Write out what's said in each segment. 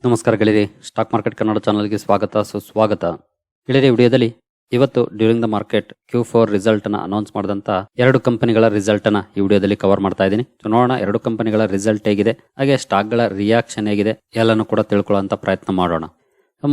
ನಮಸ್ಕಾರ ಗೆಳೆಯರಿ, stock market Kannada ಚಾನಲ್ಗೆ ಸುಸ್ವಾಗತ. ಗೆಳೆಯರಿ, ವಿಡಿಯೋದಲ್ಲಿ ಇವತ್ತು during the market Q4 result ಅನ್ನ ಅನೌನ್ಸ್ ಮಾಡಿದಂತ ಎರಡು ಕಂಪನಿಗಳ ರಿಸಲ್ಟ್ ಅನ್ನ ಈ ವಿಡಿಯೋದಲ್ಲಿ ಕವರ್ ಮಾಡ್ತಾ ಇದ್ದೀನಿ. ನೋಡೋಣ ಎರಡು ಕಂಪನಿಗಳ ರಿಸಲ್ಟ್ ಹೇಗಿದೆ, ಹಾಗೆ ಸ್ಟಾಕ್ ಗಳ ರಿಯಾಕ್ಷನ್ ಹೇಗಿದೆ, ಎಲ್ಲಾನು ಕೂಡ ತಿಳ್ಕೊಳ್ಳುವಂತ ಪ್ರಯತ್ನ ಮಾಡೋಣ.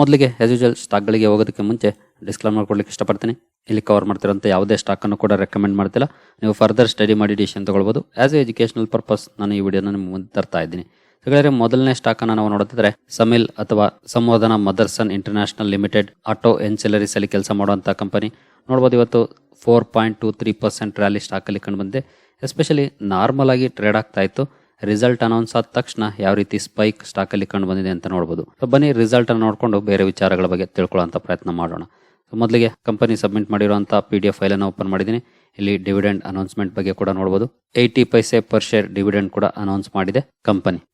ಮೊದಲಿಗೆ ಆಸ್ ಯೂಶುವಲ್ ಸ್ಟಾಕ್ ಗಳಿಗೆ ಹೋಗೋದಕ್ಕೆ ಮುಂಚೆ ಡಿಸ್ಕ್ಲೇಮರ್ ಕೊಡ್ಲಿಕ್ಕೆ ಇಷ್ಟಪಡ್ತೀನಿ. ಇಲ್ಲಿ ಕವರ್ ಮಾಡ್ತಿರೋಂಥ ಯಾವುದೇ ಸ್ಟಾಕ್ ಅನ್ನು ಕೂಡ ರೆಕಮೆಂಡ್ ಮಾಡ್ತಿಲ್ಲ. ನೀವು ಫರ್ದರ್ ಸ್ಟಡಿ ಮಾಡಿ ಡಿಸಿಷನ್ ತಗೊಳ್ಬಹುದು. ಆಸ್ ಎ ಎಜುಕೇಶನಲ್ ಪರ್ಪಸ್ ನಾನು ಈ ವಿಡಿಯೋನ ನಿಮ್ಮ ಮುಂದೆ ತರ್ತಾ ಇದ್ದೀನಿ. ಹಾಗಾದ್ರೆ ಮೊದಲನೇ ಸ್ಟಾಕ್ ಅನ್ನ ನಾವು ನೋಡುತ್ತಿದ್ರೆ ಸಮಿಲ್ ಅಥವಾ ಸಂವರ್ಧನ ಮದರ್ಸನ್ ಇಂಟರ್ನ್ಯಾಷನಲ್ ಲಿಮಿಟೆಡ್ ಆಟೋ ಎನ್ಸಿಲರೀಸ್ ಅಲ್ಲಿ ಕೆಲಸ ಮಾಡುವಂತಹ ಕಂಪನಿ. ನೋಡಬಹುದು ಇವತ್ತು 4.23% ರ್ಯಾಲಿ ಸ್ಟಾಕ್ ಅಲ್ಲಿ ಕಂಡು ಬಂದಿದೆ. ಎಸ್ಪೆಷಲಿ ನಾರ್ಮಲ್ ಆಗಿ ಟ್ರೇಡ್ ಆಗ್ತಾ ಇತ್ತು. ರಿಸಲ್ಟ್ ಅನೌನ್ಸ್ ಆದ ತಕ್ಷಣ ಯಾವ ರೀತಿ ಸ್ಪೈಕ್ ಸ್ಟಾಕ್ ಅಲ್ಲಿ ಕಂಡು ಬಂದಿದೆ ಅಂತ ನೋಡಬಹುದು. ಬನ್ನಿ ರಿಸಲ್ಟ್ ಅನ್ನು ನೋಡಿಕೊಂಡು ಬೇರೆ ವಿಚಾರಗಳ ಬಗ್ಗೆ ತಿಳ್ಕೊಳ್ಳುವಂತ ಪ್ರಯತ್ನ ಮಾಡೋಣ. ಮೊದಲಿಗೆ ಕಂಪನಿ ಸಬ್ಮಿಟ್ ಮಾಡಿರುವಂತಹ PDF ಫೈಲ್ ಅನ್ನು ಓಪನ್ ಮಾಡಿದ್ದೀನಿ. ಇಲ್ಲಿ ಡಿವಿಡೆಂಡ್ ಅನೌನ್ಸ್ಮೆಂಟ್ ಬಗ್ಗೆ ಕೂಡ ನೋಡಬಹುದು. 80 ಪೈಸೆ ಪರ್ ಶೇರ್ ಡಿವಿಡೆಂಡ್ ಕೂಡ ಅನೌನ್ಸ್ ಮಾಡಿದೆ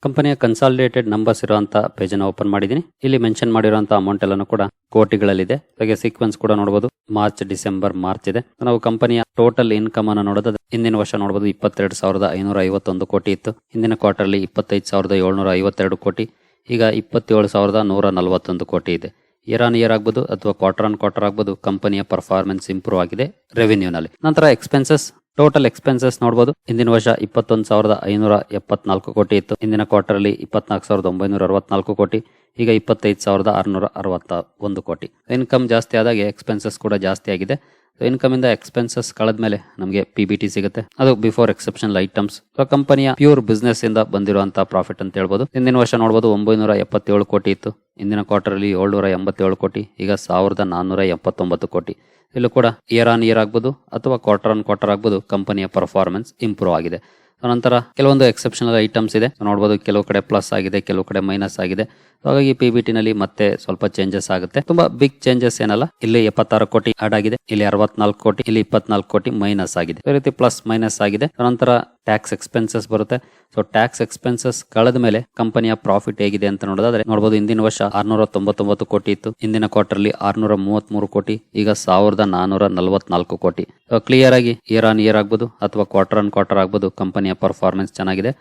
ಕಂಪನಿಯ ಕನ್ಸಾಲಿಡೇಟೆಡ್ ನಂಬರ್ಸ್ ಇರುವಂತಹ ಪೇಜ್ ಅನ್ನು ಓಪನ್ ಮಾಡಿದ್ದೀನಿ. ಇಲ್ಲಿ ಮೆನ್ಷನ್ ಮಾಡಿರುವಂತಹ ಅಮೌಂಟ್ ಎಲ್ಲಾನು ಕೂಡ ಕೋಟಿಗಳಲ್ಲಿದೆ. ಹಾಗೆ ಸೀಕ್ವೆನ್ಸ್ ಕೂಡ ನೋಡಬಹುದು. ಮಾರ್ಚ್ ಡಿಸೆಂಬರ್ ಮಾರ್ಚ್ ಇದೆ. ನಾವು ಕಂಪನಿಯ ಟೋಟಲ್ ಇನ್ಕಮ್ ಅನ್ನು ನೋಡೋದಾದ್ರೆ ಹಿಂದಿನ ವರ್ಷ ನೋಡಬಹುದು 22,551 ಕೋಟಿ ಇತ್ತು. ಹಿಂದಿನ ಕ್ವಾರ್ಟರ್ಲಿ 25,752 ಕೋಟಿ, ಈಗ 27,141 ಕೋಟಿ ಇದೆ. ಇಯರ್ ಆನ್ ಇಯರ್ ಆಗ್ಬೋದು ಅಥವಾ ಕ್ವಾರ್ಟರ್ ಆನ್ ಕ್ವಾರ್ಟರ್ ಆಗ್ಬೋದು, ಕಂಪನಿಯ ಪರ್ಫಾರ್ಮೆನ್ಸ್ ಇಂಪ್ರೂವ್ ಆಗಿದೆ ರೆವಿನ್ಯೂನಲ್ಲಿ. ನಂತರ ಎಕ್ಸ್ಪೆನ್ಸಸ್, ಟೋಟಲ್ ಎಕ್ಸ್ಪೆನ್ಸಸ್ ನೋಡಬಹುದು. ಹಿಂದಿನ ವರ್ಷ 21,574 ಕೋಟಿ ಇತ್ತು. ಹಿಂದಿನ ಕ್ವಾರ್ಟರ್ ಅಲ್ಲಿ 24,964 ಕೋಟಿ, ಈಗ 25,661 ಕೋಟಿ. ಇನ್ಕಮ್ ಜಾಸ್ತಿ ಆದಾಗೆ ಎಕ್ಸ್ಪೆನ್ಸಸ್ ಕೂಡ ಜಾಸ್ತಿ ಆಗಿದೆ. ಇನ್ಕಮ್ ಇಂದ ಎಕ್ಸ್ಪೆನ್ಸಸ್ ಕಳೆದ್ಮೇಲೆ ನಮಗೆ PBT ಸಿಗುತ್ತೆ, ಅದು ಬಿಫೋರ್ ಎಕ್ಸೆಪ್ಷನಲ್ ಐಟಮ್ಸ್. ಕಂಪನಿಯ ಪ್ಯೂರ್ ಬಿಸ್ನೆಸ್ ಇಂದ ಬಂದಿರುವಂತಹ ಪ್ರಾಫಿಟ್ ಅಂತ ಹೇಳ್ಬೋದು. ಹಿಂದಿನ ವರ್ಷ ನೋಡಬಹುದು 977 ಕೋಟಿ ಇತ್ತು. ಹಿಂದಿನ ಕ್ವಾರ್ಟರ್ ಅಲ್ಲಿ 787 ಕೋಟಿ, ಈಗ 1,479 ಕೋಟಿ. ಇಲ್ಲೂ ಕೂಡ ಇಯರ್ ಆನ್ ಇಯರ್ ಆಗ್ಬೋದು ಅಥವಾ ಕ್ವಾರ್ಟರ್ ಆನ್ ಕ್ವಾರ್ಟರ್ ಆಗ್ಬೋದು, ಕಂಪನಿಯ ಪರ್ಫಾರ್ಮೆನ್ಸ್ ಇಂಪ್ರೂವ್ ಆಗಿದೆ. ನಂತರ ಕೆಲವೊಂದು ಎಕ್ಸೆಪ್ಷನಲ್ ಐಟಮ್ಸ್ ಇದೆ ನೋಡಬಹುದು. ಕೆಲವು ಕಡೆ ಪ್ಲಸ್ ಆಗಿದೆ, ಕೆಲವು ಕಡೆ ಮೈನಸ್ ಆಗಿದೆ. ಹಾಗಾಗಿ PBT ನಲ್ಲಿ ಮತ್ತೆ ಸ್ವಲ್ಪ ಚೇಂಜಸ್ ಆಗುತ್ತೆ. ತುಂಬಾ ಬಿಗ್ ಚೇಂಜಸ್ ಏನಲ್ಲ. ಇಲ್ಲಿ 76 ಕೋಟಿ ಆಡ್ ಆಗಿದೆ, ಇಲ್ಲಿ 64 ಕೋಟಿ, ಇಲ್ಲಿ 24 ಕೋಟಿ ಮೈನಸ್ ಆಗಿದೆ. ಈ ರೀತಿ ಪ್ಲಸ್ ಮೈನಸ್ ಆಗಿದೆ. ನಂತರ ಟ್ಯಾಕ್ಸ್ ಎಕ್ಸ್ಪೆನ್ಸಸ್ ಬರುತ್ತೆ. ಸೊ ಟ್ಯಾಕ್ಸ್ ಎಕ್ಸ್ಪೆನ್ಸಸ್ ಕಳೆದ ಮೇಲೆ ಕಂಪನಿಯ ಪ್ರಾಫಿಟ್ ಹೇಗಿದೆ ಅಂತ ನೋಡೋದಾದ್ರೆ ನೋಡಬಹುದು. ಹಿಂದಿನ ವರ್ಷ 699 ಕೋಟಿ ಇತ್ತು. ಹಿಂದಿನ ಕ್ವಾರ್ಟರ್ ಅಲ್ಲಿ 633 ಕೋಟಿ, ಈಗ 1,444 ಕೋಟಿ. ಕ್ಲಿಯರ್ ಆಗಿ ಇಯರ್ ಆನ್ ಇಯರ್ ಆಗ್ಬೋದು ಅಥವಾ ಕ್ವಾರ್ಟರ್ ಆನ್ ಕ್ವಾರ್ಟರ್ ಆಗ್ಬೋದು, ಕಂಪನಿಯ ಪರ್ಫಾರ್ಮೆನ್ಸ್ ಚೆನ್ನಾಗಿದೆ.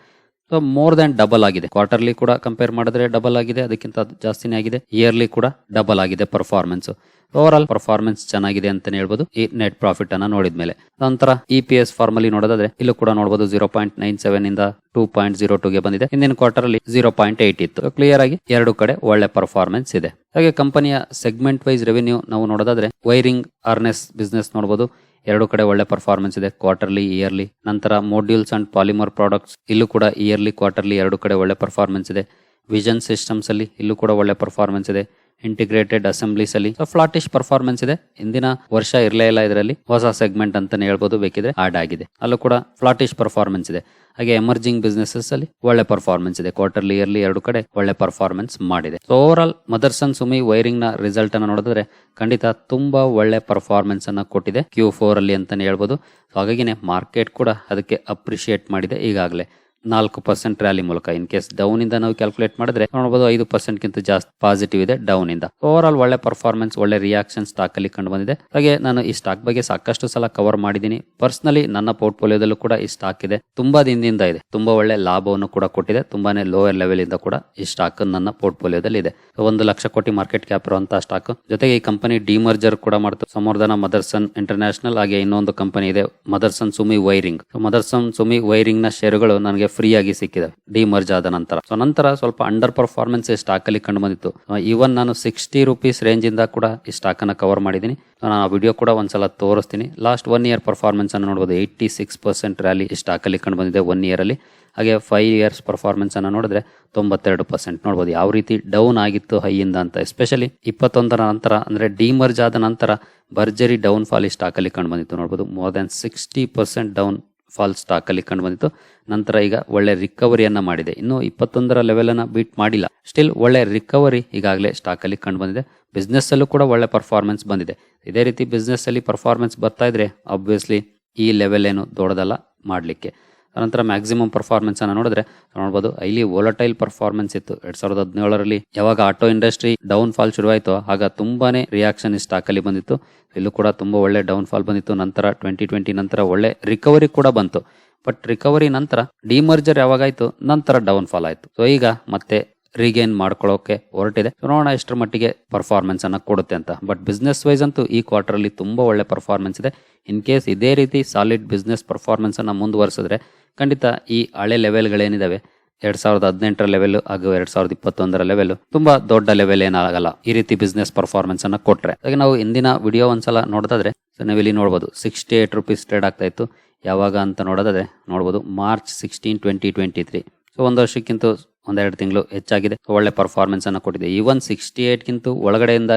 ಸೊ ಮೋರ್ ದನ್ ಡಬಲ್ ಆಗಿದೆ. ಕ್ವಾರ್ಟರ್ಲಿ ಕೂಡ ಕಂಪೇರ್ ಮಾಡಿದ್ರೆ ಡಬಲ್ ಆಗಿದೆ, ಅದಕ್ಕಿಂತ ಜಾಸ್ತಿನೇ ಆಗಿದೆ. ಇಯರ್ಲಿ ಕೂಡ ಡಬಲ್ ಆಗಿದೆ ಪರ್ಫಾರ್ಮೆನ್ಸ್. ಓವರ್ ಆಲ್ ಪರ್ಫಾರ್ಮೆನ್ಸ್ ಚೆನ್ನಾಗಿದೆ ಅಂತಾನೆ ಹೇಳ್ಬೋದು ಈ ನೆಟ್ ಪ್ರಾಫಿಟ್ ಅನ್ನ ನೋಡಿದ್ಮೇಲೆ. ನಂತರ EPS ಫಾರ್ಮಲಿ ನೋಡೋದಾದ್ರೆ ಇಲ್ಲೂ ಕೂಡ ನೋಡಬಹುದು 0.97 ಇಂದ 2.02 ಗೆ ಬಂದಿದೆ. ಹಿಂದಿನ ಕ್ವಾರ್ಟರ್ ಅಲ್ಲಿ 0.8 ಇತ್ತು. ಕ್ಲಿಯರ್ ಆಗಿ ಎರಡು ಕಡೆ ಒಳ್ಳೆ ಪರ್ಫಾರ್ಮೆನ್ಸ್ ಇದೆ. ಹಾಗೆ ಕಂಪನಿಯ ಸೆಗ್ಮೆಂಟ್ ವೈಸ್ ರೆವಿನ್ಯೂ ನಾವು ನೋಡೋದಾದ್ರೆ ವೈರಿಂಗ್ ಆರ್ನೆಸ್ ಬಿಸ್ನೆಸ್ ನೋಡಬಹುದು. ಎರಡು ಕಡೆ ಒಳ್ಳೆ ಪರ್ಫಾರ್ಮೆನ್ಸ್ ಇದೆ, ಕ್ವಾರ್ಟರ್ಲಿ ಇಯರ್ಲಿ. ನಂತರ ಮಾಡ್ಯೂಲ್ಸ್ ಅಂಡ್ ಪಾಲಿಮರ್ ಪ್ರಾಡಕ್ಟ್ಸ್, ಇಲ್ಲೂ ಕೂಡ ಇಯರ್ಲಿ ಕ್ವಾರ್ಟರ್ಲಿ ಎರಡು ಕಡೆ ಒಳ್ಳೆ ಪರ್ಫಾರ್ಮೆನ್ಸ್ ಇದೆ. ವಿಷನ್ ಸಿಸ್ಟಮ್ಸ್ ಅಲ್ಲಿ ಇಲ್ಲೂ ಕೂಡ ಒಳ್ಳೆ ಪರ್ಫಾರ್ಮೆನ್ಸ್ ಇದೆ. ಇಂಟಿಗ್ರೇಟೆಡ್ ಅಸೆಂಬ್ಲೀಸ್ ಅಲ್ಲಿ ಫ್ಲಾಟಿಶ್ ಪರ್ಫಾರ್ಮೆನ್ಸ್ ಇದೆ. ಹಿಂದಿನ ವರ್ಷ ಇರಲೇ ಇಲ್ಲ ಇದರಲ್ಲಿ, ಹೊಸ ಸೆಗ್ಮೆಂಟ್ ಅಂತಾನೆ ಹೇಳ್ಬೋದು, ಬೇಕಿದ್ರೆ ಆಡ್ ಆಗಿದೆ. ಅಲ್ಲೂ ಕೂಡ ಫ್ಲಾಟಿಶ್ ಪರ್ಫಾರ್ಮೆನ್ಸ್ ಇದೆ. ಹಾಗೆ ಎಮರ್ಜಿಂಗ್ ಬಿಸ್ನೆಸಸ್ ಅಲ್ಲಿ ಒಳ್ಳೆ ಪರ್ಫಾರ್ಮೆನ್ಸ್ ಇದೆ. ಕ್ವಾರ್ಟರ್ಲಿ ಇಯರ್ಲಿ ಎರಡು ಕಡೆ ಒಳ್ಳೆ ಪರ್ಫಾರ್ಮೆನ್ಸ್ ಮಾಡಿದೆ. So over all Motherson Sumi wiring ನ ರಿಸಲ್ಟ್ ಅನ್ನು ನೋಡಿದ್ರೆ ಖಂಡಿತ ತುಂಬಾ ಒಳ್ಳೆ ಪರ್ಫಾರ್ಮೆನ್ಸ್ ಅನ್ನ ಕೊಟ್ಟಿದೆ Q4 ಅಲ್ಲಿ ಅಂತಾನೆ ಹೇಳ್ಬೋದು. ಹಾಗಾಗಿನೇ ಮಾರ್ಕೆಟ್ ಕೂಡ ಅದಕ್ಕೆ ಅಪ್ರಿಶಿಯೇಟ್ ಮಾಡಿದೆ. ಈಗಾಗಲೇ 4% ರ್ಯಾಲಿ ಮೂಲಕ. ಇನ್ ಕೇಸ್ ಡೌನ್ ಇಂದ ನಾವು ಕ್ಯಾಲ್ಕುಲೇಟ್ ಮಾಡಿದ್ರೆ ನೋಡಬಹುದು 5% ಗಿಂತ ಜಾಸ್ತಿ ಪಾಸಿಟಿವ್ ಇದೆ ಡೌನ್ ಇಂದ. ಓವರ್ ಆಲ್ ಒಳ್ಳೆ ಪರ್ಫಾರ್ಮೆನ್ಸ್, ಒಳ್ಳೆ ರಿಯಾಕ್ಷನ್ ಸ್ಟಾಕ್ ಅಲ್ಲಿ ಕಂಡು ಬಂದಿದೆ. ಹಾಗೆ ನಾನು ಈ ಸ್ಟಾಕ್ ಬಗ್ಗೆ ಸಾಕಷ್ಟು ಸಲ ಕವರ್ ಮಾಡಿದ್ದೀನಿ. ಪರ್ಸನಲಿ ನನ್ನ ಪೋರ್ಟ್ಫೋಲಿಯೋದಲ್ಲೂ ಕೂಡ ಈ ಸ್ಟಾಕ್ ಇದೆ. ತುಂಬಾ ದಿನದಿಂದ ಇದೆ, ತುಂಬಾ ಒಳ್ಳೆ ಲಾಭವನ್ನು ಕೂಡ ಕೊಟ್ಟಿದೆ. ತುಂಬಾನೇ ಲೋಯರ್ ಲೆವೆಲ್ ಇಂದ ಕೂಡ ಈ ಸ್ಟಾಕ್ ನನ್ನ ಪೋರ್ಟ್ಫೋಲಿಯೋದಲ್ಲಿ ಇದೆ. 1 ಲಕ್ಷ ಕೋಟಿ ಮಾರ್ಕೆಟ್ ಕ್ಯಾಪ್ ಇರುವಂತಹ ಸ್ಟಾಕ್. ಜೊತೆಗೆ ಈ ಕಂಪನಿ ಡಿಮರ್ಜರ್ ಕೂಡ ಮಾಡ್ತು. ಸಂವರ್ಧನ ಮದರ್ಸನ್ ಇಂಟರ್ನ್ಯಾಷನಲ್, ಹಾಗೆ ಇನ್ನೊಂದು ಕಂಪನಿ ಇದೆ ಮದರ್ಸನ್ ಸುಮಿ ವೈರಿಂಗ್. ಮದರ್ಸನ್ ಸುಮಿ ವೈರಿಂಗ್ ನ ಷೇರುಗಳು ನನಗೆ ಫ್ರೀ ಆಗಿ ಸಿಕ್ಕಿದೆ ಡಿಮರ್ಜ್ ಆದ ನಂತರ. ಸೊ ನಂತರ ಸ್ವಲ್ಪ ಅಂಡರ್ ಪರ್ಫಾರ್ಮೆನ್ಸ್ ಸ್ಟಾಕ್ ಅಲ್ಲಿ ಕಂಡು ಬಂದಿತ್ತು. ಈವನ್ ನಾನು 60 ರೂಪೀಸ್ ರೇಂಜ್ ಇಂದ ಕೂಡ ಈ ಸ್ಟಾಕ್ ಅನ್ನ ಕವರ್ ಮಾಡಿದ್ದೀನಿ. ನಾನು ಆ ವಿಡಿಯೋ ಕೂಡ ಒಂದ್ಸಲ ತೋರಿಸ್ತೀನಿ. ಲಾಸ್ಟ್ 1 ಇಯರ್ ಪರ್ಫಾರ್ಮೆನ್ಸ್ ಅನ್ನು ನೋಡಬಹುದು. 86% ರ್ಯಾಲಿ ಈ ಸ್ಟಾಕ್ ಅಲ್ಲಿ ಕಂಡು ಬಂದಿದೆ 1 ಇಯರ್ ಅಲ್ಲಿ. ಹಾಗೆ 5 ಇಯರ್ಸ್ ಪರ್ಫಾರ್ಮೆನ್ಸ್ ಅನ್ನ ನೋಡಿದ್ರೆ 92% ನೋಡಬಹುದು. ಯಾವ ರೀತಿ ಡೌನ್ ಆಗಿತ್ತು ಹೈಯಿಂದ ಅಂತ. ಎಸ್ಪೆಷಲಿ 21 ನಂತರ ಅಂದ್ರೆ ಡಿಮರ್ಜ್ ಆದ ನಂತರ ಭರ್ಜರಿ ಡೌನ್ ಫಾಲ್ ಈ ಸ್ಟಾಕ್ ಅಲ್ಲಿ ಕಂಡು ಬಂದಿತ್ತು ನೋಡಬಹುದು. More than 60% down fall stock ಅಲ್ಲಿ ಕಂಡು ಬಂದಿತ್ತು. ನಂತರ ಈಗ ಒಳ್ಳೆ ರಿಕವರಿಯನ್ನ ಮಾಡಿದೆ. ಇನ್ನು 21 ಲೆವೆಲ್ ಅನ್ನ ಬೀಟ್ ಮಾಡಿಲ್ಲ, ಸ್ಟಿಲ್ ಒಳ್ಳೆ ರಿಕವರಿ ಈಗಾಗಲೇ ಸ್ಟಾಕ್ ಅಲ್ಲಿ ಕಂಡು ಬಂದಿದೆ. ಬಿಸ್ನೆಸ್ ಅಲ್ಲೂ ಕೂಡ ಒಳ್ಳೆ ಪರ್ಫಾರ್ಮೆನ್ಸ್ ಬಂದಿದೆ. ಇದೇ ರೀತಿ ಬಿಸ್ನೆಸ್ ಅಲ್ಲಿ ಪರ್ಫಾರ್ಮೆನ್ಸ್ ಬರ್ತಾ ಇದ್ರೆ ಆಬ್ವಿಯಸ್ಲಿ ಈ ಲೆವೆಲ್ ಏನು ದೊಡ್ಡದಲ್ಲ ಮಾಡ್ಲಿಕ್ಕೆ. ನಂತರ ಮ್ಯಾಕ್ಸಿಮಮ್ ಪರ್ಫಾರ್ಮೆನ್ಸ್ ಅನ್ನ ನೋಡಿದ್ರೆ ನೋಡಬಹುದು ಹೈಲಿ ವೋಲಟೈಲ್ ಪರ್ಫಾರ್ಮೆನ್ಸ್ ಇತ್ತು. 2017ರಲ್ಲಿ ಯಾವಾಗ ಆಟೋ ಇಂಡಸ್ಟ್ರಿ ಡೌನ್ ಫಾಲ್ ಶುರುವಾಯಿತು ಆಗ ತುಂಬಾನೇ ರಿಯಾಕ್ಷನ್ ಸ್ಟಾಕ್ ಅಲ್ಲಿ ಬಂದಿತ್ತು. ಇಲ್ಲೂ ಕೂಡ ತುಂಬಾ ಒಳ್ಳೆ ಡೌನ್ ಫಾಲ್ ಬಂದಿತ್ತು. ನಂತರ 2020 ನಂತರ ಒಳ್ಳೆ ರಿಕವರಿ ಕೂಡ ಬಂತು. ಬಟ್ ರಿಕವರಿ ನಂತರ ಡಿಮರ್ಜರ್ ಯಾವಾಗಾಯ್ತು ನಂತರ ಡೌನ್ ಫಾಲ್ ಆಯ್ತು. ಸೊ ಈಗ ಮತ್ತೆ ರೀಗೇನ್ ಮಾಡ್ಕೊಳ್ಳೋಕೆ ಹೊರಟಿದೆ. ನೋಡೋಣ ಎಷ್ಟರ ಮಟ್ಟಿಗೆ ಪರ್ಫಾರ್ಮೆನ್ಸ್ ಅನ್ನ ಕೊಡುತ್ತೆ ಅಂತ. ಬಟ್ ಬಿಸ್ನೆಸ್ ವೈಸ್ ಅಂತೂ ಈ ಕ್ವಾರ್ಟರ್ ಅಲ್ಲಿ ತುಂಬಾ ಒಳ್ಳೆ ಪರ್ಫಾರ್ಮೆನ್ಸ್ ಇದೆ. ಇನ್ ಕೇಸ್ ಇದೇ ರೀತಿ ಸಾಲಿಡ್ ಬಿಸ್ನೆಸ್ ಪರ್ಫಾರ್ಮೆನ್ಸ್ ಅನ್ನ ಮುಂದುವರಿಸಿದ್ರೆ ಖಂಡಿತ ಈ ಹಳೆ ಲೆವೆಲ್ಗಳೇನಿದಾವೆ 2018 ಲೆವೆಲ್ ಹಾಗೂ 2021 ಲೆವೆಲ್ ತುಂಬಾ ದೊಡ್ಡ ಲೆವೆಲ್ ಏನಾಗಲ್ಲ ಈ ರೀತಿ ಬಿಸ್ನೆಸ್ ಪರ್ಫಾರ್ಮೆನ್ಸ್ ಅನ್ನ ಕೊಟ್ರೆ. ಹಾಗೆ ನಾವು ಇಂದಿನ ವಿಡಿಯೋ ಒಂದ್ಸಲ ನೋಡೋದಾದ್ರೆ ನಾವಿಲ್ಲಿ ನೋಡಬಹುದು 68 ರೂಪೀಸ್ ಟ್ರೇಡ್ ಆಗ್ತಾ ಇತ್ತು. ಯಾವಾಗ ಅಂತ ನೋಡೋದಾದ್ರೆ ನೋಡಬಹುದು March 16, 2023. ಸೊ ಒಂದು ವರ್ಷಕ್ಕಿಂತ ಒಂದೆರಡು ತಿಂಗಳು ಹೆಚ್ಚಾಗಿದೆ. ಒಳ್ಳೆ ಪರ್ಫಾರ್ಮೆನ್ಸ್ ಅನ್ನ ಕೊಟ್ಟಿದೆ. ಈವನ್ 68ಗಿಂತ ಒಳಗಡೆಯಿಂದ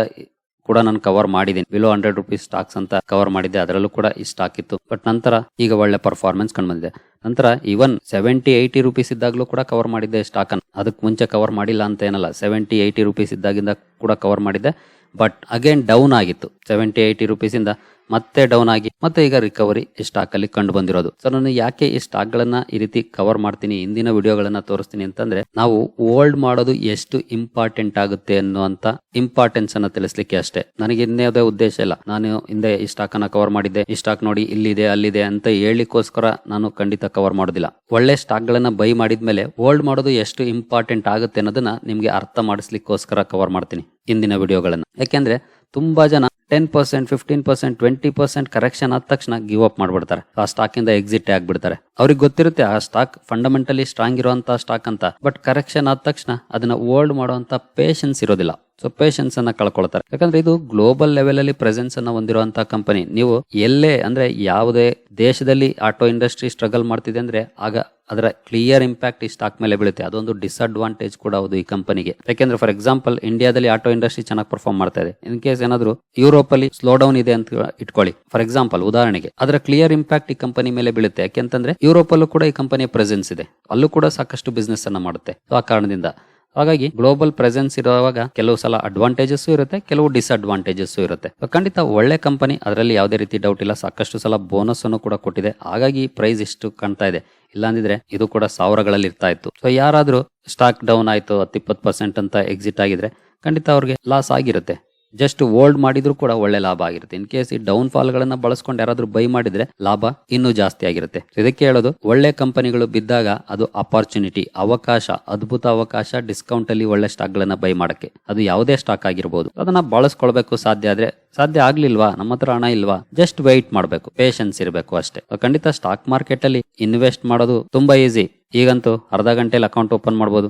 ಕೂಡ ನಾನು ಕವರ್ ಮಾಡಿದ್ದೀನಿ. ಬಿಲೋ 100 ರೂಪೀಸ್ ಸ್ಟಾಕ್ಸ್ ಅಂತ ಕವರ್ ಮಾಡಿದ್ದೆ, ಅದರಲ್ಲೂ ಕೂಡ ಈ ಸ್ಟಾಕ್ ಇತ್ತು. ಬಟ್ ನಂತರ ಈಗ ಒಳ್ಳೆ ಪರ್ಫಾರ್ಮೆನ್ಸ್ ಕಂಡು ಬಂದಿದೆ. ನಂತರ ಈವನ್ 70-80 ರೂಪೀಸ್ ಇದ್ದಾಗಲೂ ಕೂಡ ಕವರ್ ಮಾಡಿದ್ದೆ ಸ್ಟಾಕ್ ಅನ್ನು. ಅದಕ್ಕೆ ಮುಂಚೆ ಕವರ್ ಮಾಡಿಲ್ಲ ಅಂತ ಏನಲ್ಲ, 70-80 ರೂಪೀಸ್ ಇದ್ದಾಗಿಂದ ಕೂಡ ಕವರ್ ಮಾಡಿದ್ದೆ. ಬಟ್ ಅಗೇನ್ ಡೌನ್ ಆಗಿತ್ತು. 70-80 ರೂಪೀಸ್ ಇಂದ ಮತ್ತೆ ಡೌನ್ ಆಗಿ ಮತ್ತೆ ಈಗ ರಿಕವರಿ ಈ ಸ್ಟಾಕ್ ಅಲ್ಲಿ ಕಂಡು ಬಂದಿರೋದು. ಸೊ ನಾನು ಯಾಕೆ ಈ ಸ್ಟಾಕ್ ಗಳನ್ನ ಈ ರೀತಿ ಕವರ್ ಮಾಡ್ತೀನಿ, ಇಂದಿನ ವಿಡಿಯೋಗಳನ್ನ ತೋರಿಸ್ತೀನಿ ಅಂತಂದ್ರೆ, ನಾವು ಹೋಲ್ಡ್ ಮಾಡೋದು ಎಷ್ಟು ಇಂಪಾರ್ಟೆಂಟ್ ಆಗುತ್ತೆ ಅನ್ನುವಂತ ಇಂಪಾರ್ಟೆನ್ಸ್ ಅನ್ನ ತಿಳಿಸ್ಲಿಕ್ಕೆ ಅಷ್ಟೇ. ನನಗೆ ಇನ್ನೇದೇ ಉದ್ದೇಶ ಇಲ್ಲ, ನಾನು ಹಿಂದೆ ಈ ಸ್ಟಾಕ್ ಅನ್ನ ಕವರ್ ಮಾಡಿದ್ದೆ, ಈ ಸ್ಟಾಕ್ ನೋಡಿ ಇಲ್ಲಿದೆ ಅಲ್ಲಿದೆ ಅಂತ ಹೇಳಿಕೋಸ್ಕರ ನಾನು ಖಂಡಿತ ಕವರ್ ಮಾಡೋದಿಲ್ಲ. ಒಳ್ಳೆ ಸ್ಟಾಕ್ ಗಳನ್ನ ಬೈ ಮಾಡಿದ್ಮೇಲೆ ಹೋಲ್ಡ್ ಮಾಡೋದು ಎಷ್ಟು ಇಂಪಾರ್ಟೆಂಟ್ ಆಗುತ್ತೆ ಅನ್ನೋದನ್ನ ನಿಮ್ಗೆ ಅರ್ಥ ಮಾಡಿಸ್ಲಿಕ್ಕೋಸ್ಕರ ಕವರ್ ಮಾಡ್ತೀನಿ ಇಂದಿನ ವಿಡಿಯೋಗಳನ್ನ. ಯಾಕೆಂದ್ರೆ ತುಂಬಾ ಜನ 10%, 15%, 20% ಕರೆಕ್ಷನ್ ಆದ ತಕ್ಷಣ ಗಿವ್ ಅಪ್ ಮಾಡ್ಬಿಡ್ತಾರೆ. ಆ ಸ್ಟಾಕ್ ಇಂದ ಎಕ್ಸಿಟ್ ಆಗ್ಬಿಡ್ತಾರೆ. ಅವ್ರಿಗೆ ಗೊತ್ತಿರುತ್ತೆ ಆ ಸ್ಟಾಕ್ ಫಂಡಮೆಂಟಲಿ ಸ್ಟ್ರಾಂಗ್ ಇರುವಂತ ಸ್ಟಾಕ್ ಅಂತ. ಬಟ್ ಕರೆಕ್ಷನ್ ಆದ ತಕ್ಷಣ ಅದನ್ನ ಹೋಲ್ಡ್ ಮಾಡುವಂತ ಪೇಷನ್ಸ್ ಇರೋದಿಲ್ಲ. ಸೊ ಪೇಷನ್ಸ್ ಅನ್ನ ಕಳ್ಕೊಳ್ತಾರೆ. ಯಾಕಂದ್ರೆ ಇದು ಗ್ಲೋಬಲ್ ಲೆವೆಲ್ ಅಲ್ಲಿ ಪ್ರೆಸೆನ್ಸ್ ಅನ್ನ ಹೊಂದಿರುವಂತಹ ಕಂಪನಿ. ನೀವು ಎಲ್ಲೇ ಅಂದ್ರೆ ಯಾವುದೇ ದೇಶದಲ್ಲಿ ಆಟೋ ಇಂಡಸ್ಟ್ರಿ ಸ್ಟ್ರಗಲ್ ಮಾಡ್ತಿದೆ ಅಂದ್ರೆ ಆಗ ಅದರ ಕ್ಲಿಯರ್ ಇಂಪ್ಯಾಕ್ಟ್ ಈ ಸ್ಟಾಕ್ ಮೇಲೆ ಬೀಳುತ್ತೆ. ಅದೊಂದು ಡಿಸ್ಅಡ್ವಾಂಟೇಜ್ ಕೂಡ ಹೌದು ಈ ಕಂಪನಿಗೆ. ಯಾಕೆಂದ್ರೆ ಫಾರ್ ಎಕ್ಸಾಂಪಲ್ ಇಂಡಿಯಾದಲ್ಲಿ ಆಟೋ ಇಂಡಸ್ಟ್ರಿ ಚೆನ್ನಾಗಿ ಪರ್ಫಾರ್ಮ್ ಮಾಡ್ತಾ ಇದೆ. ಇನ್ ಕೇಸ್ ಏನಾದ್ರು ಯುರೋಪ್ ಅಲ್ಲಿ ಸ್ಲೋ ಡೌನ್ ಇದೆ ಅಂತ ಇಟ್ಕೊಳ್ಳಿ, ಫಾರ್ ಎಕ್ಸಾಂಪಲ್ ಉದಾಹರಣೆಗೆ, ಅದರ ಕ್ಲಿಯರ್ ಇಂಪ್ಯಾಕ್ಟ್ ಈ ಕಂಪನಿ ಮೇಲೆ ಬೀಳುತ್ತೆ. ಯಾಕೆಂತಂದ್ರೆ ಯುರೋಪ್ ಅಲ್ಲೂ ಕೂಡ ಈ ಕಂಪನಿಯ ಪ್ರೆಸೆನ್ಸ್ ಇದೆ, ಅಲ್ಲೂ ಕೂಡ ಸಾಕಷ್ಟು ಬಿಸ್ನೆಸ್ ಅನ್ನ ಮಾಡುತ್ತೆ. ಸೊ ಆ ಕಾರಣದಿಂದ ಹಾಗಾಗಿ ಗ್ಲೋಬಲ್ ಪ್ರೆಸೆನ್ಸ್ ಇರುವಾಗ ಕೆಲವು ಸಲ ಅಡ್ವಾಂಟೇಜಸ್ ಇರುತ್ತೆ, ಕೆಲವು ಡಿಸ್ಅಡ್ವಾಂಟೇಜಸ್ ಇರುತ್ತೆ. ಖಂಡಿತ ಒಳ್ಳೆ ಕಂಪನಿ, ಅದರಲ್ಲಿ ಯಾವುದೇ ರೀತಿ ಡೌಟ್ ಇಲ್ಲ. ಸಾಕಷ್ಟು ಸಲ ಬೋನಸ್ ಅನ್ನು ಕೂಡ ಕೊಟ್ಟಿದೆ, ಹಾಗಾಗಿ ಪ್ರೈಸ್ ಇಷ್ಟು ಕಾಣ್ತಾ ಇದೆ. ಇಲ್ಲಾಂದಿದ್ರೆ ಇದು ಕೂಡ ಸಾವಿರಗಳಲ್ಲಿ ಇರ್ತಾ ಇತ್ತು. ಸೊ ಯಾರಾದ್ರೂ ಸ್ಟಾಕ್ ಡೌನ್ ಆಯ್ತು 10-20% ಅಂತ ಎಕ್ಸಿಟ್ ಆಗಿದ್ರೆ ಖಂಡಿತ ಅವ್ರಿಗೆ ಲಾಸ್ ಆಗಿರುತ್ತೆ. ಜಸ್ಟ್ ಹೋಲ್ಡ್ ಮಾಡಿದ್ರು ಕೂಡ ಒಳ್ಳೆ ಲಾಭ ಆಗಿರುತ್ತೆ. ಇನ್ ಕೇಸ್ ಈ ಡೌನ್ ಫಾಲ್ ಗಳನ್ನ ಬಳಸ್ಕೊಂಡು ಯಾರಾದ್ರೂ ಬೈ ಮಾಡಿದ್ರೆ ಲಾಭ ಇನ್ನೂ ಜಾಸ್ತಿ ಆಗಿರುತ್ತೆ. ಇದಕ್ಕೆ ಹೇಳೋದು, ಒಳ್ಳೆ ಕಂಪನಿಗಳು ಬಿದ್ದಾಗ ಅದು ಅಪಾರ್ಚುನಿಟಿ, ಅವಕಾಶ, ಅದ್ಭುತ ಅವಕಾಶ ಡಿಸ್ಕೌಂಟ್ ಅಲ್ಲಿ ಒಳ್ಳೆ ಸ್ಟಾಕ್ ಗಳನ್ನ ಬೈ ಮಾಡಕ್ಕೆ. ಅದು ಯಾವುದೇ ಸ್ಟಾಕ್ ಆಗಿರ್ಬೋದು, ಅದನ್ನ ಬಳಸ್ಕೊಳ್ಬೇಕು. ಸಾಧ್ಯ ಆದ್ರೆ, ಸಾಧ್ಯ ಆಗ್ಲಿಲ್ವಾ, ನಮ್ಮ ಹತ್ರ ಹಣ ಇಲ್ವಾ, ಜಸ್ಟ್ ವೆಯ್ಟ್ ಮಾಡಬೇಕು, ಪೇಷನ್ಸ್ ಇರಬೇಕು ಅಷ್ಟೇ. ಖಂಡಿತ ಸ್ಟಾಕ್ ಮಾರ್ಕೆಟ್ ಅಲ್ಲಿ ಇನ್ವೆಸ್ಟ್ ಮಾಡೋದು ತುಂಬಾ ಈಸಿ. ಈಗಂತೂ ಅರ್ಧ ಗಂಟೆಲಿ ಅಕೌಂಟ್ ಓಪನ್ ಮಾಡಬಹುದು,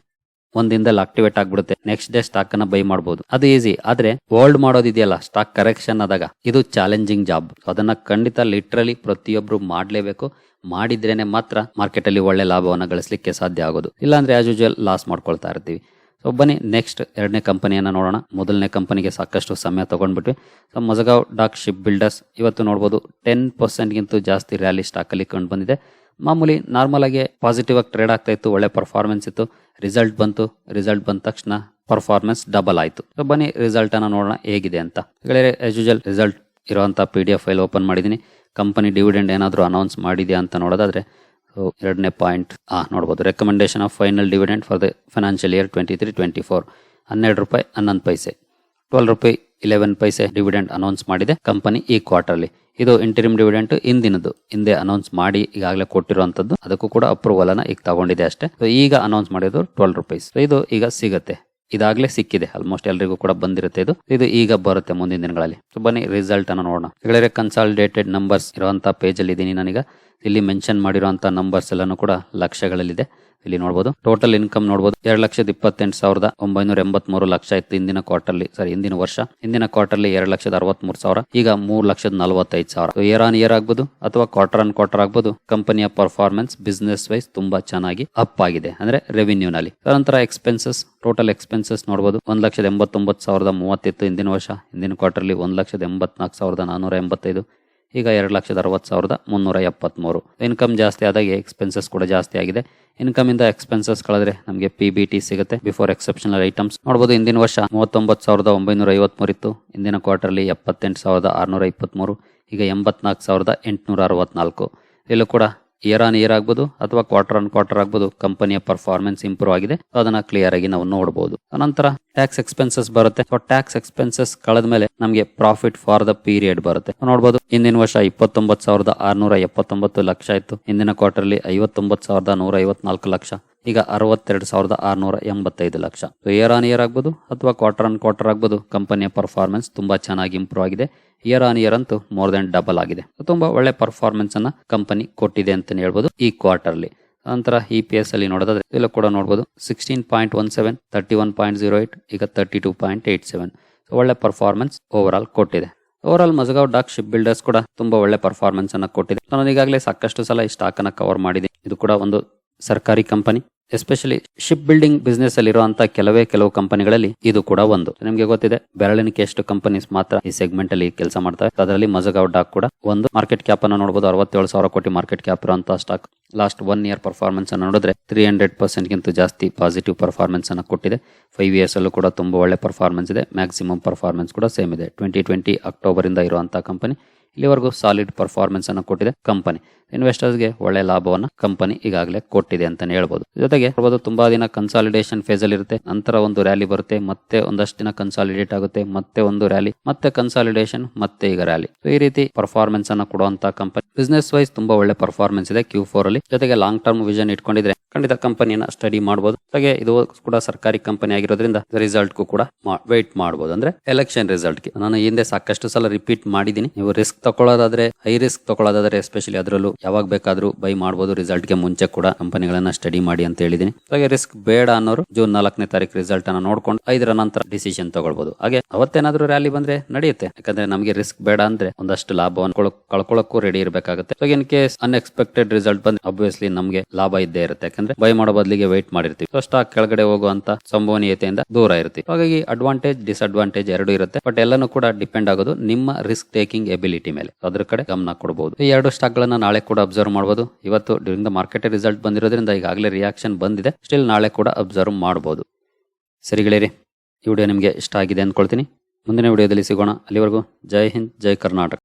ಒಂದಿನದಲ್ಲಿ ಆಕ್ಟಿವೇಟ್ ಆಗ್ಬಿಡುತ್ತೆ, ನೆಕ್ಸ್ಟ್ ಡೇ ಸ್ಟಾಕ್ ಅನ್ನ ಬೈ ಮಾಡಬಹುದು. ಅದು ಈಸಿ. ಆದ್ರೆ ಹೋಲ್ಡ್ ಮಾಡೋದಿದೆಯಲ್ಲ, ಸ್ಟಾಕ್ ಕರೆಕ್ಷನ್ ಆದಾಗ ಇದು ಚಾಲೆಂಜಿಂಗ್ ಜಾಬ್. ಅದನ್ನ ಖಂಡಿತ ಲಿಟ್ರಲಿ ಪ್ರತಿಯೊಬ್ರು ಮಾಡ್ಲೇಬೇಕು. ಮಾಡಿದ್ರೇನೆ ಮಾತ್ರ ಮಾರ್ಕೆಟ್ ಅಲ್ಲಿ ಒಳ್ಳೆ ಲಾಭವನ್ನ ಗಳಿಸಲಿಕ್ಕೆ ಸಾಧ್ಯ ಆಗೋದು. ಇಲ್ಲಾಂದ್ರೆ ಆಸ್ ಯೂಶುವಲ್ ಲಾಸ್ ಮಾಡ್ಕೊಳ್ತಾ ಇರ್ತೀವಿ. ಸೊ ಬನ್ನಿ ನೆಕ್ಸ್ಟ್ ಎರಡನೇ ಕಂಪನಿಯನ್ನ ನೋಡೋಣ. ಮೊದಲನೇ ಕಂಪನಿಗೆ ಸಾಕಷ್ಟು ಸಮಯ ತಗೊಂಡ್ಬಿಟ್ವಿ. ಸೊ ಮೊಜಗಾವ್ ಡಾಕ್ ಶಿಪ್ ಬಿಲ್ಡರ್ಸ್ ಇವತ್ತು ನೋಡಬಹುದು 10% ಗಿಂತ ಜಾಸ್ತಿ ರ್ಯಾಲಿ ಸ್ಟಾಕ್ ಅಲ್ಲಿ ಕಂಡು ಬಂದಿದೆ. ಮಾಮೂಲಿ ನಾರ್ಮಲ್ ಆಗಿ ಪಾಸಿಟಿವ್ ಆಗಿ ಟ್ರೇಡ್ ಆಗ್ತಾ ಇತ್ತು, ಒಳ್ಳೆ ಪರ್ಫಾರ್ಮೆನ್ಸ್ ಇತ್ತು. ರಿಸಲ್ಟ್ ಬಂತು, ರಿಸಲ್ಟ್ ಬಂದ ತಕ್ಷಣ ಪರ್ಫಾರ್ಮೆನ್ಸ್ ಡಬಲ್ ಆಯ್ತು. ಸೊ ಬನ್ನಿ ರಿಸಲ್ಟ್ ಅನ್ನ ನೋಡೋಣ ಹೇಗಿದೆ ಅಂತ. ಆಸ್ ಯೂಶುವಲ್ ರಿಸಲ್ಟ್ ಇರುವಂತಹ PDF ಫೈಲ್ ಓಪನ್ ಮಾಡಿದೀನಿ. ಕಂಪನಿ ಡಿವಿಡೆಂಡ್ ಏನಾದ್ರು ಅನೌನ್ಸ್ ಮಾಡಿದ್ಯಾ ಅಂತ ನೋಡೋದಾದ್ರೆ, ಸೊ ಎರಡನೇ ಪಾಯಿಂಟ್ ನೋಡಬಹುದು, recommendation of final dividend for the financial year 23-24 12 ರೂಪಾಯಿ 11 ಪೈಸೆ, 12 ರೂಪಾಯಿ 11 ಪೈಸೆ ಡಿವಿಡೆಂಡ್ ಅನೌನ್ಸ್ ಮಾಡಿದೆ ಕಂಪನಿ ಈ ಕ್ವಾರ್ಟರ್ಲಿ. ಇದು ಇಂಟರಿಮ್ ಡಿವಿಡೆಂಟ್ ಹಿಂದಿನದು, ಹಿಂದೆ ಅನೌನ್ಸ್ ಮಾಡಿ ಈಗಾಗಲೇ ಕೊಟ್ಟಿರುವಂತದ್ದು. ಅದಕ್ಕೂ ಕೂಡ ಅಪ್ರೂವಲ್ ಅನ್ನ ಈಗ ತಗೊಂಡಿದೆ ಅಷ್ಟೇ. ಸೊ ಈಗ ಅನೌನ್ಸ್ ಮಾಡಿದ್ರು 12 ರೂಪೀಸ್. ಇದು ಈಗ ಸಿಗುತ್ತೆ, ಇದಾಗ್ಲೇ ಸಿಕ್ಕಿದೆ, ಆಲ್ಮೋಸ್ಟ್ ಎಲ್ರಿಗೂ ಕೂಡ ಬಂದಿರುತ್ತೆ. ಇದು ಈಗ ಬರುತ್ತೆ ಮುಂದಿನ ದಿನಗಳಲ್ಲಿ. ಸೊ ಬನ್ನಿ ರಿಸಲ್ಟ್ ಅನ್ನ ನೋಡೋಣ. ಈಗಾಗಲೇ ಕನ್ಸಾಲಿಡೇಟೆಡ್ ನಂಬರ್ಸ್ ಇರುವಂತಹ ಪೇಜ್ ಅಲ್ಲಿ ಇದೀನಿ ನಾನೀಗ. ಇಲ್ಲಿ ಮೆನ್ಷನ್ ಮಾಡಿರುವಂತಹ ನಂಬರ್ಸ್ ಎಲ್ಲಾನು ಕೂಡ ಲಕ್ಷಗಳಲ್ಲಿದೆ. ಇಲ್ಲಿ ನೋಡಬಹುದು ಟೋಟಲ್ ಇನ್ಕಮ್ ನೋಡಬಹುದು 2,28,983 ಲಕ್ಷ ಇತ್ತು ಹಿಂದಿನ ವರ್ಷ. ಹಿಂದಿನ ಕ್ವಾರ್ಟರ್ಲಿ 2,63,000, ಈಗ 3,45,000. ಇಯರ್ ಆನ್ ಇಯರ್ ಆಗ್ಬೋದು ಅಥವಾ ಕ್ವಾರ್ಟರ್ ಆನ್ ಕ್ವಾರ್ಟರ್ ಆಗ್ಬೋದು. ಕಂಪನಿಯ ಪರ್ಫಾರ್ಮೆನ್ಸ್ ಬಿಸ್ನೆಸ್ ವೈಸ್ ತುಂಬಾ ಚೆನ್ನಾಗಿ ಅಪ್ ಆಗಿದೆ, ಅಂದ್ರೆ ರೆವಿನ್ಯೂ ನಲ್ಲಿ. ನಂತರ ಎಕ್ಸ್ಪೆನ್ಸಸ್, ಟೋಟಲ್ ಎಕ್ಸ್ಪೆನ್ಸಸ್ ನೋಡಬಹುದು 1,89,030 ಇತ್ತು ಹಿಂದಿನ ವರ್ಷ. ಹಿಂದಿನ ಕ್ವಾರ್ಟರ್ಲಿ 1,84,485, ಈಗ 2,60,373. ಇನ್ಕಮ್ ಜಾಸ್ತಿ ಆದಾಗ ಎಕ್ಸ್ಪೆನ್ಸಸ್ ಕೂಡ ಜಾಸ್ತಿ ಆಗಿದೆ. ಇನ್ಕಮ್ ಇಂದ ಎಕ್ಸ್ಪೆನ್ಸಸ್ ಕಳೆದ್ರೆ ನಮಗೆ PBT ಸಿಗುತ್ತೆ, ಬಿಫೋರ್ ಎಕ್ಸೆಪ್ಷನಲ್ ಐಟಮ್ಸ್ ನೋಡಬಹುದು. ಹಿಂದಿನ ವರ್ಷ 39,953 ಇತ್ತು, ಹಿಂದಿನ ಕ್ವಾರ್ಟರ್ಲಿ 78,623, ಈಗ 84,864. ಇಲ್ಲೂ ಕೂಡ ಇಯರ್ ಆನ್ ಇಯರ್ ಆಗ್ಬೋದು ಅಥವಾ ಕ್ವಾರ್ಟರ್ ಆನ್ ಕ್ವಾರ್ಟರ್ ಆಗ್ಬೋದು. ಕಂಪನಿಯ ಪರ್ಫಾರ್ಮೆನ್ಸ್ ಇಂಪ್ರೂವ್ ಆಗಿದೆ, ಅದನ್ನ ಕ್ಲಿಯರ್ ಆಗಿ ನಾವು ನೋಡಬಹುದು. ನಂತರ ಟ್ಯಾಕ್ಸ್ ಎಕ್ಸ್ಪೆನ್ಸಸ್ ಬರುತ್ತೆ. ಸೊ ಟ್ಯಾಕ್ಸ್ ಎಕ್ಸ್ಪೆನ್ಸಸ್ ಕಳೆದ ಮೇಲೆ ನಮಗೆ ಪ್ರಾಫಿಟ್ ಫಾರ್ ದ ಪೀರಿಯಡ್ ಬರುತ್ತೆ. ನೋಡಬಹುದು ಹಿಂದಿನ ವರ್ಷ 29,679 ಲಕ್ಷ ಇತ್ತು, ಹಿಂದಿನ ಕ್ವಾರ್ಟರ್ಲಿ 59,154 ಲಕ್ಷ, ಈಗ 62,685 ಲಕ್ಷ. ಇಯರ್ ಆನ್ ಇಯರ್ ಆಗ್ಬೋದು ಅಥವಾ ಕ್ವಾರ್ಟರ್ ಆನ್ ಕ್ವಾರ್ಟರ್ ಆಗ್ಬೋದು, ಕಂಪನಿಯ ಪರ್ಫಾರ್ಮೆನ್ಸ್ ತುಂಬಾ ಚೆನ್ನಾಗಿ ಇಂಪ್ರೂವ್ ಆಗಿದೆ. ಇಯರ್ ಆನ್ ಇಯರ್ ಅಂತೂ ಮೋರ್ ದೆನ್ ಡಬಲ್ ಆಗಿದೆ. ತುಂಬಾ ಒಳ್ಳೆ ಪರ್ಫಾರ್ಮೆನ್ಸ್ ಅನ್ನ ಕಂಪನಿ ಕೊಟ್ಟಿದೆ ಅಂತಾನೆ ಹೇಳ್ಬೋದು ಈ ಕ್ವಾರ್ಟರ್ಲಿ. ನಂತರ EPS ಅಲ್ಲಿ ನೋಡೋದಾದ್ರೆ ಇಲ್ಲ ಕೂಡ ನೋಡಬಹುದು 16.17, 31.08, ಈಗ 32.87. ಒಳ್ಳೆ ಪರ್ಫಾರ್ಮೆನ್ಸ್ ಓವರ್ ಆಲ್ ಕೊಟ್ಟಿದೆ. Overall Mazagon dock ship builders ಕೂಡ ತುಂಬಾ ಒಳ್ಳೆ ಪರ್ಫಾರ್ಮೆನ್ಸ್ ಅನ್ನ ಕೊಟ್ಟಿದೆ. ನಾನು ಈಗಾಗಲೇ ಸಾಕಷ್ಟು ಸಲ ಈ ಸ್ಟಾಕ್ ಅನ್ನ ಕವರ್ ಮಾಡಿದ್ದೀನಿ. ಇದು ಕೂಡ ಒಂದು ಸರ್ಕಾರಿ company. Especially ship building business ಅಲ್ಲಿ ಇರುವಂತಹ ಕೆಲವು ಕಂಪನಿಗಳಲ್ಲಿ ಇದು ಕೂಡ ಒಂದು. ನಿಮಗೆ ಗೊತ್ತಿದೆ, ಬೆರಳಿನಿಕೆ ಎಷ್ಟು ಕಂಪನೀಸ್ ಮಾತ್ರ ಈ ಸೆಗ್ಮೆಂಟ್ ಅಲ್ಲಿ ಕೆಲಸ ಮಾಡ್ತಾರೆ. ಅದರಲ್ಲಿ ಮಜಗಾವ್ ಡಾಕ್ ಕೂಡ ಒಂದು. ಮಾರ್ಕೆಟ್ ಕ್ಯಾಪ್ ಅನ್ನು ನೋಡಬಹುದು, 67,000 ಕೋಟಿ ಮಾರ್ಕೆಟ್ ಕ್ಯಾಪ್ ಇರುವಂತಹ ಸ್ಟಾಕ್. ಲಾಸ್ಟ್ 1 ಇಯರ್ ಪರ್ಫಾರ್ಮೆನ್ಸ್ ಅನ್ನು ನೋಡಿದ್ರೆ 300% ಗಿಂತ ಜಾಸ್ತಿ ಪಾಸಿಟಿವ್ ಪರ್ಫಾರ್ಮೆನ್ಸ್ ಅನ್ನು ಕೊಟ್ಟಿದೆ. 5 ಇಯರ್ಸ್ ಅಲ್ಲೂ ಕೂಡ ತುಂಬಾ ಒಳ್ಳೆ ಪರ್ಫಾರ್ಮೆನ್ಸ್ ಇದೆ. ಮ್ಯಾಕ್ಸಿಮಮ್ ಪರ್ಫಾರ್ಮೆನ್ಸ್ ಕೂಡ ಸೇಮ್ ಇದೆ. 2020 ಅಕ್ಟೋಬರ್ ಇಂದ ಇರುವಂತಹ ಕಂಪನಿ. ಇಲ್ಲಿವರೆಗೂ ಸಾಲಿಡ್ ಪರ್ಫಾರ್ಮೆನ್ಸ್ ಅನ್ನು ಕೊಟ್ಟಿದೆ ಕಂಪನಿ. ಇನ್ವೆಸ್ಟರ್ಸ್ಗೆ ಒಳ್ಳೆ ಲಾಭವನ್ನ ಕಂಪನಿ ಈಗಾಗಲೇ ಕೊಟ್ಟಿದೆ ಅಂತಾನೆ ಹೇಳ್ಬೋದು. ಜೊತೆಗೆ ತುಂಬಾ ದಿನ ಕನ್ಸಾಲಿಡೇಷನ್ ಫೇಸ್ ಅಲ್ಲಿ ಇರುತ್ತೆ, ನಂತರ ಒಂದು ರ್ಯಾಲಿ ಬರುತ್ತೆ, ಮತ್ತೆ ಒಂದಷ್ಟು ದಿನ ಕನ್ಸಾಲಿಡೇಟ್ ಆಗುತ್ತೆ, ಮತ್ತೆ ಒಂದು ರ್ಯಾಲಿ, ಮತ್ತೆ ಕನ್ಸಾಲಿಡೇಷನ್, ಮತ್ತೆ ಈಗ ರ್ಯಾಲಿ. ಈ ರೀತಿ ಪರ್ಫಾರ್ಮೆನ್ಸ್ ಅನ್ನ ಕೊಡುವಂತಹ ಕಂಪನಿ. ಬಿಸ್ನೆಸ್ ವೈಸ್ ತುಂಬಾ ಒಳ್ಳೆ ಪರ್ಫಾರ್ಮೆನ್ಸ್ ಇದೆ Q4 ಅಲ್ಲಿ. ಜೊತೆಗೆ ಲಾಂಗ್ ಟರ್ಮ್ ವಿಷನ್ ಇಟ್ಕೊಂಡಿದ್ರೆ ಖಂಡಿತ ಕಂಪನಿಯನ್ನ ಸ್ಟಡಿ ಮಾಡಬಹುದು. ಹಾಗೆ ಇದು ಕೂಡ ಸರ್ಕಾರಿ ಕಂಪನಿ ಆಗಿರೋದ್ರಿಂದ ರಿಸಲ್ಟ್ ಕೂಡ ವೇಟ್ ಮಾಡಬಹುದು. ಅಂದ್ರೆ ಎಲೆಕ್ಷನ್ ರಿಸಲ್ಟ್ ಗೆ ನಾನು ಹಿಂದೆ ಸಾಕಷ್ಟು ಸಲ ರಿಪೀಟ್ ಮಾಡಿದೀನಿ. ನೀವು ರಿಸ್ಕ್ ತಗೊಳ್ಳೋದಾದ್ರೆ, ಹೈ ರಿಸ್ಕ್ ತಗೊಳ್ಳೋದಾದ್ರೆ ಎಸ್ಪೆಷಲಿ ಅದರಲ್ಲೂ ಯಾವಾಗ ಬೇಕಾದ್ರೂ ಬೈ ಮಾಡಬಹುದು. ರಿಸಲ್ಟ್ ಗೆ ಮುಂಚೆ ಕೂಡ ಕಂಪನಿಗಳನ್ನ ಸ್ಟಡಿ ಮಾಡಿ ಅಂತ ಹೇಳಿದೀನಿ. ಹಾಗೆ ರಿಸ್ಕ್ ಬೇಡ ಅನ್ನೋರು ಜೂನ್ 4ನೇ ತಾರೀಕು ರಿಸಲ್ಟ್ ಅನ್ನ ನೋಡ್ಕೊಂಡು 5ರ ನಂತರ ಡಿಸಿಷನ್ ತಗೊಳ್ಬಹುದು. ಹಾಗೆ ಅವತ್ತೇನಾದ್ರೂ ರ್ಯಾಲಿ ಬಂದ್ರೆ ನಡೆಯುತ್ತೆ, ಯಾಕಂದ್ರೆ ನಮಗೆ ರಿಸ್ಕ್ ಬೇಡ ಅಂದ್ರೆ ಒಂದಷ್ಟು ಲಾಭವನ್ನು ಕಳ್ಕೊಳ್ಳೋಕ್ಕೂ ರೆಡಿ ಇರಬೇಕಾಗುತ್ತೆ. ಇನ್ ಕೇಸ್ ಅನ್ಎಕ್ಸ್ಪೆಕ್ಟೆಡ್ ರಿಸಲ್ಟ್ ಬಂದ್ರೆ ಅಬ್ವಿಯಸ್ಲಿ ನಮಗೆ ಲಾಭ ಇದ್ದೇ ಇರುತ್ತೆ, ಯಾಕಂದ್ರೆ ಬೈ ಮಾಡೋ ಬದಲಿಗೆ ವೇಟ್ ಮಾಡಿರ್ತೀವಿ. ಸ್ಟಾಕ್ ಕೆಳಗಡೆ ಹೋಗುವಂತ ಸಂಭವನೀಯತೆಯಿಂದ ದೂರ ಇರ್ತೀವಿ. ಹಾಗಾಗಿ ಅಡ್ವಾಂಟೇಜ್ ಡಿಸ್ಅಡ್ವಾಂಟೇಜ್ ಎರಡೂ ಇರುತ್ತೆ. ಬಟ್ ಎಲ್ಲಾನು ಕೂಡ ಡಿಪೆಂಡ್ ಆಗೋದು ನಿಮ್ಮ ರಿಸ್ಕ್ ಟೇಕಿಂಗ್ ಎಬಿಲಿಟಿ ಮೇಲೆ. ಅದ್ರ ಕಡೆ ಗಮನ ಕೊಡಬಹುದು. ಈ 2 ಸ್ಟಾಕ್ ಗಳನ್ನ ನಾಳೆ ಕೂಡ ಅಬ್ಸರ್ವ್ ಮಾಡಬಹುದು. ಇವತ್ತು ಡ್ಯೂರಿಂಗ್ ದ ಮಾರ್ಕೆಟ್ ರಿಸಲ್ಟ್ ಬಂದಿರೋದ್ರಿಂದ ಈಗಾಗಲೇ ರಿಯಾಕ್ಷನ್ ಬಂದಿದೆ. ಸ್ಟಿಲ್ ನಾಳೆ ಕೂಡ ಅಬ್ಸರ್ವ್ ಮಾಡಬಹುದು. ಸರಿ ಗೆಳೆಯರಿ, ಈ ವಿಡಿಯೋ ನಿಮಗೆ ಇಷ್ಟ ಆಗಿದೆ ಅಂದ್ಕೊಳ್ತೀನಿ. ಮುಂದಿನ ವಿಡಿಯೋದಲ್ಲಿ ಸಿಗೋಣ. ಅಲ್ಲಿವರೆಗೂ ಜೈ ಹಿಂದ್, ಜೈ ಕರ್ನಾಟಕ.